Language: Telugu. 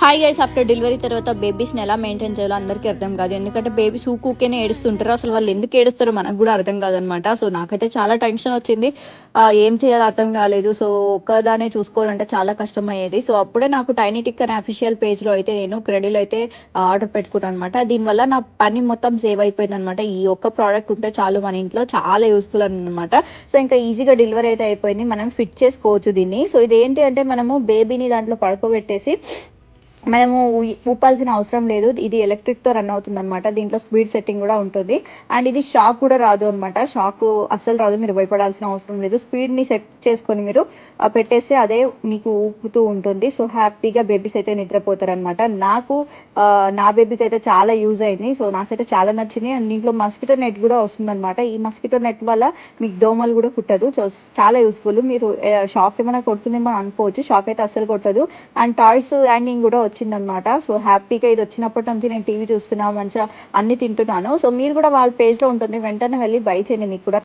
హాయ్ గైస్, ఆఫ్టర్ డెలివరీ తర్వాత బేబీస్ని ఎలా మెయింటైన్ చేయాలో అందరికీ అర్థం కాదు. ఎందుకంటే బేబీస్ ఊకూకేనే ఏడుస్తుంటారు. అసలు వాళ్ళు ఎందుకు ఏడుస్తారో మనకు కూడా అర్థం కాదనమాట. సో నాకైతే చాలా టెన్షన్ వచ్చింది. ఏం చేయాలో అర్థం కాలేదు. సో ఒక్కదానే చూసుకోవాలంటే చాలా కష్టమయ్యేది. సో అప్పుడే నాకు టైనీ టిక్ అనే అఫీషియల్ పేజ్లో అయితే నేను క్రెడిల్ అయితే ఆర్డర్ పెట్టుకున్నాను అనమాట. దీనివల్ల నా పని మొత్తం సేవ్ అయిపోయింది అనమాట. ఈ ఒక్క ప్రోడక్ట్ ఉంటే చాలు మన ఇంట్లో, చాలా యూస్ఫుల్ అనమాట. సో ఇంకా ఈజీగా డెలివరీ అయితే అయిపోయింది. మనం ఫిట్ చేసుకోవచ్చు దీన్ని. సో ఇది ఏంటి అంటే మనము బేబీని దాంట్లో పడుకోబెట్టేసి మనము ఊపాల్సిన అవసరం లేదు. ఇది ఎలక్ట్రిక్తో రన్ అవుతుంది అనమాట. దీంట్లో స్పీడ్ సెట్టింగ్ కూడా ఉంటుంది. అండ్ ఇది షాక్ కూడా రాదు అనమాట. షాక్ అస్సలు రాదు, మీరు భయపడాల్సిన అవసరం లేదు. స్పీడ్ని సెట్ చేసుకొని మీరు పెట్టేస్తే అదే మీకు ఊపుతూ ఉంటుంది. సో హ్యాపీగా బేబీస్ అయితే నిద్రపోతారు అనమాట. నాకు నా బేబీకి అయితే చాలా యూజ్ అయింది. సో నాకైతే చాలా నచ్చింది. అండ్ దీంట్లో మస్కిటో నెట్ కూడా వస్తుందన్నమాట. ఈ మస్కిటో నెట్ వల్ల మీకు దోమలు కూడా కుట్టదు. సో చాలా యూస్ఫుల్. మీరు షాక్ ఏమైనా కొడుతుందేమో అనుకోవచ్చు, షాక్ అయితే అస్సలు కొట్టదు. అండ్ టాయ్స్ హ్యాంగింగ్ కూడా వచ్చిందనమాట. సో హ్యాపీగా ఇది వచ్చినప్పటి నుంచి నేను టీవీ చూస్తున్నా, మంచిగా అన్ని తింటున్నాను. సో మీరు కూడా వాళ్ళ పేజ్లో ఉంటుంది, వెంటనే వెళ్ళి బై చేయండి. మీకు కూడా